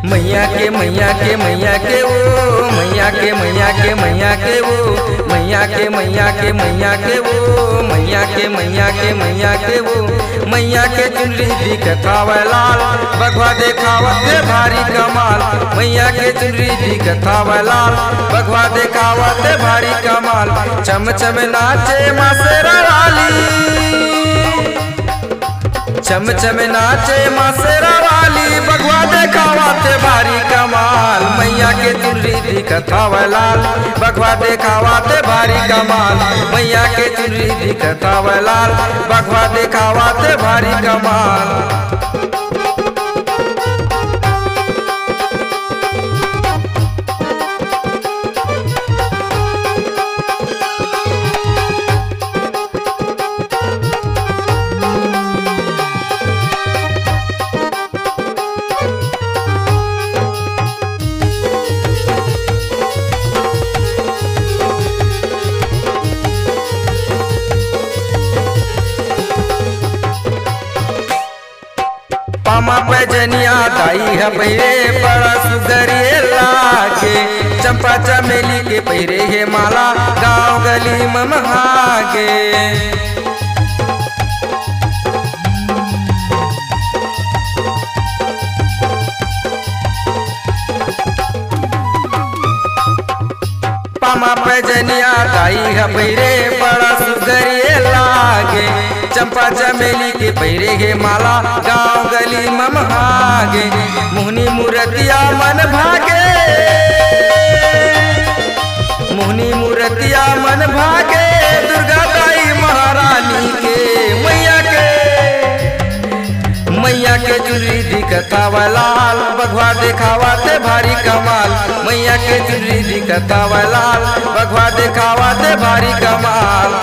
मैया के मैया के मैया के वो मैया के मैया के मैया के वो मैया के मैया के मैया के वो मैया के मैया के मैया के वो मैया के चुनरी दिखतावे लाल बघवा देखावत भारी कमाल मैया के चुनरी दिखतावे लाल बघवा देखावत भारी कमाल चम चम नाचे माँ शेरा वाली चम चम नाचे माँ शेरा वाली बघवा देखावत भारी कमाल मैया के चुनरी दिखतावे लाल बघवा देखावत भारी कमाल मैया के चुनरी दिखतावे लाल बघवा देखावत भारी कमाल। पामा पैजनिया दाई है पहिरे बड़ा सुगरिए लागे चंपा चमेली के पहिरे है माला गाँव गली ममहागे पामा पैजनिया दाई है पहिरे बड़ा सुगरिए लागे चंपा चमेली के पैरे गे माला गाँव गली ममहागे मोहनी मूर्तिया मन भागे मोहनी मूर्तिया मन भागे दुर्गा दाई महारानी के मैया के चुनरी दिखतावे लाल बघवा देखावते भारी कमाल मैया के चुनरी दिखतावे लाल बघवा देखावते भारी कमाल।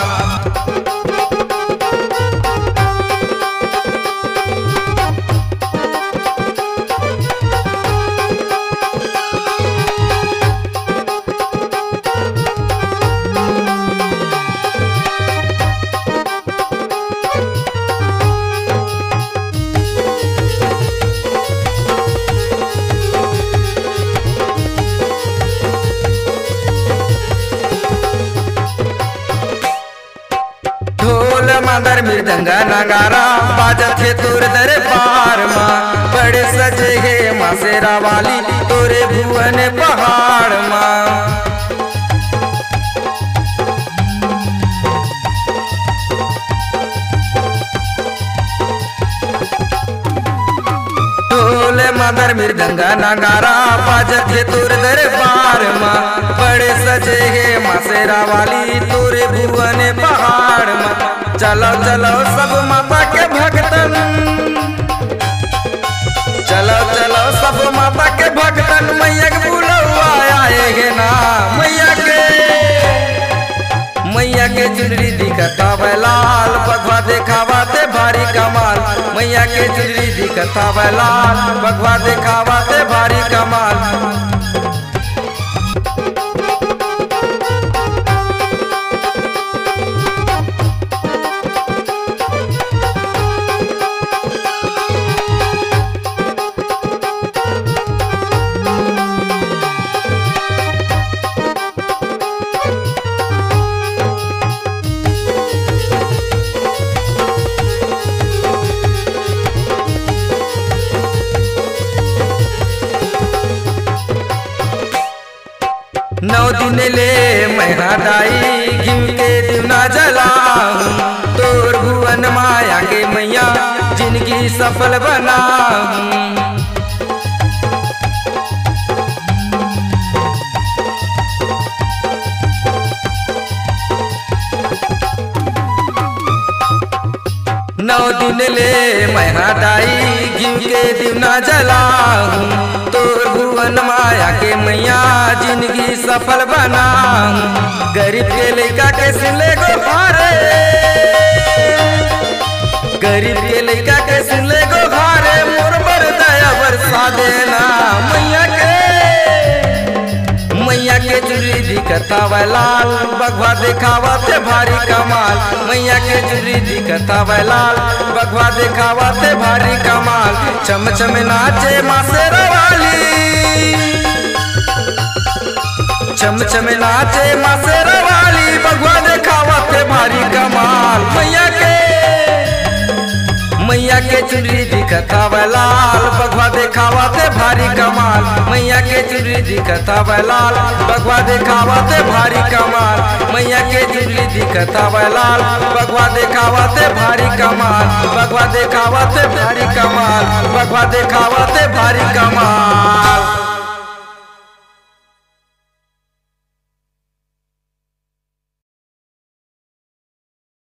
मदर मृदंगा नगारा बाजत है तोर दरबार माँ बड़े सजे है माँ शेरा वाली तोरे भुवन पहाड़ माँ ढोल मदर मृदंगा नगारा बाजत है तोर दरबार माँ बड़े सजे है माँ शेरा वाली तोरे भुवन पहाड़ माँ चलो चलो सब माता के भक्तन चलो चलो सब माता के भक्तन मैया के बुलवा आएगे ना मैया के चुनरी दिखतावे लाल बघवा देखावते भारी कमाल मैया के चुनरी दिखतावे लाल बघवा देखावते भारी कमाल। नौ दिन ले मैहा दाई घिम के दिना जलाऊं तोर भुवन माया के मैया जिंदगी सफल बनाऊं। नौ दिन ले मैहा दाई घिम के दिना जलाऊं तोर भुवन माया के मैया जिंदगी सफल बनाऊं। गरीब के लड़का के सुनले गोहारे गरीब के लड़का के सुनले गोहारे मोर बर दया बरसा देना मैया के चुनरी दिखतावे लाल बघवा देखावते भारी कमाल मैया के चुनरी दिखतावे लाल बघवा देखावते भारी कमाल चम चम नाचे माँ शेरा वाली छम छम नाचे मासेरा वाली बगवा देखावत भारी कमाल। मैया के चुनरी दिखत हवे लाल बगवा देखावत भारी कमाल। मैया के चुनरी दिखत हवे लाल बगवा देखावत भारी कमाल। मैया के चुनरी दिखत हवे लाल बगवा देखावत भारी कमाल। बगवा देखावत भारी कमाल। बगवा देखावत भारी कमाल।